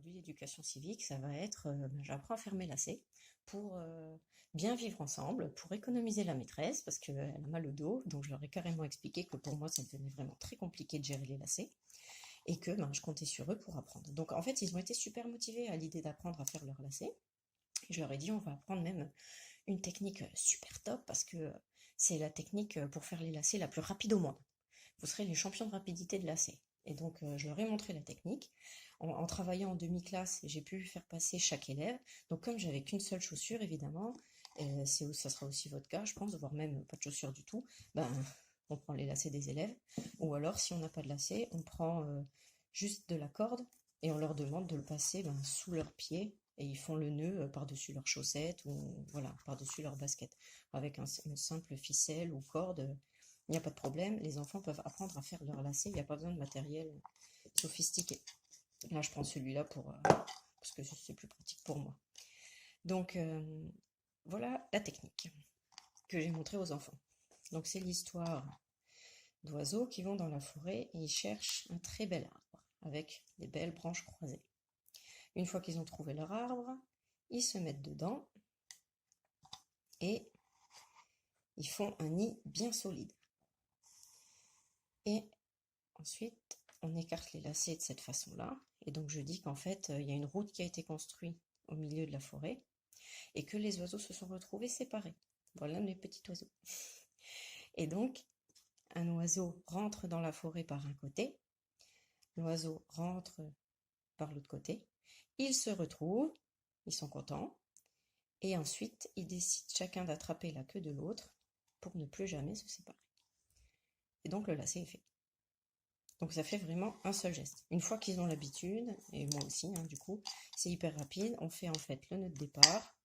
L'éducation civique, ça va être, j'apprends à faire mes lacets pour bien vivre ensemble, pour économiser la maîtresse, parce qu'elle a mal au dos, donc je leur ai carrément expliqué que pour moi, ça devenait vraiment très compliqué de gérer les lacets, et que je comptais sur eux pour apprendre. Donc en fait, ils ont été super motivés à l'idée d'apprendre à faire leurs lacets, et je leur ai dit, on va apprendre même une technique super top, parce que c'est la technique pour faire les lacets la plus rapide au monde. Vous serez les champions de rapidité de lacets. Et donc, je leur ai montré la technique. En travaillant en demi-classe, j'ai pu faire passer chaque élève. Donc, comme j'avais qu'une seule chaussure, évidemment, ça sera aussi votre cas, je pense, voire même pas de chaussure du tout, on prend les lacets des élèves. Ou alors, si on n'a pas de lacets, on prend juste de la corde et on leur demande de le passer sous leurs pieds. Et ils font le nœud par-dessus leurs chaussettes ou voilà, par-dessus leurs baskets. Avec une simple ficelle ou corde, il n'y a pas de problème, les enfants peuvent apprendre à faire leurs lacets, il n'y a pas besoin de matériel sophistiqué. Là, je prends celui-là parce que c'est plus pratique pour moi. Donc, voilà la technique que j'ai montrée aux enfants. Donc, c'est l'histoire d'oiseaux qui vont dans la forêt et ils cherchent un très bel arbre avec des belles branches croisées. Une fois qu'ils ont trouvé leur arbre, ils se mettent dedans et ils font un nid bien solide. Et ensuite, on écarte les lacets de cette façon-là. Et donc, je dis qu'en fait, il y a une route qui a été construite au milieu de la forêt et que les oiseaux se sont retrouvés séparés. Voilà les petits oiseaux. Et donc, un oiseau rentre dans la forêt par un côté, l'oiseau rentre par l'autre côté, ils se retrouvent, ils sont contents, et ensuite, ils décident chacun d'attraper la queue de l'autre pour ne plus jamais se séparer. Et donc, le lacet est fait. Donc ça fait vraiment un seul geste. Une fois qu'ils ont l'habitude, et moi aussi, du coup, c'est hyper rapide. On fait en fait le nœud de départ,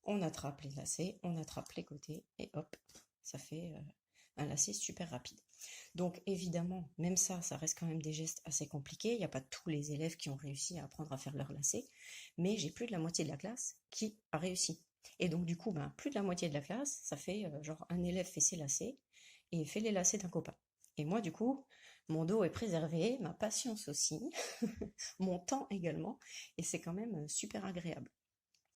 on attrape les lacets, on attrape les côtés, et hop, ça fait un lacet super rapide. Donc évidemment, même ça reste quand même des gestes assez compliqués. Il n'y a pas tous les élèves qui ont réussi à apprendre à faire leur lacet, mais j'ai plus de la moitié de la classe qui a réussi. Et donc du coup, plus de la moitié de la classe, ça fait genre un élève fait ses lacets et fait les lacets d'un copain. Et moi, du coup, mon dos est préservé, ma patience aussi, mon temps également, et c'est quand même super agréable.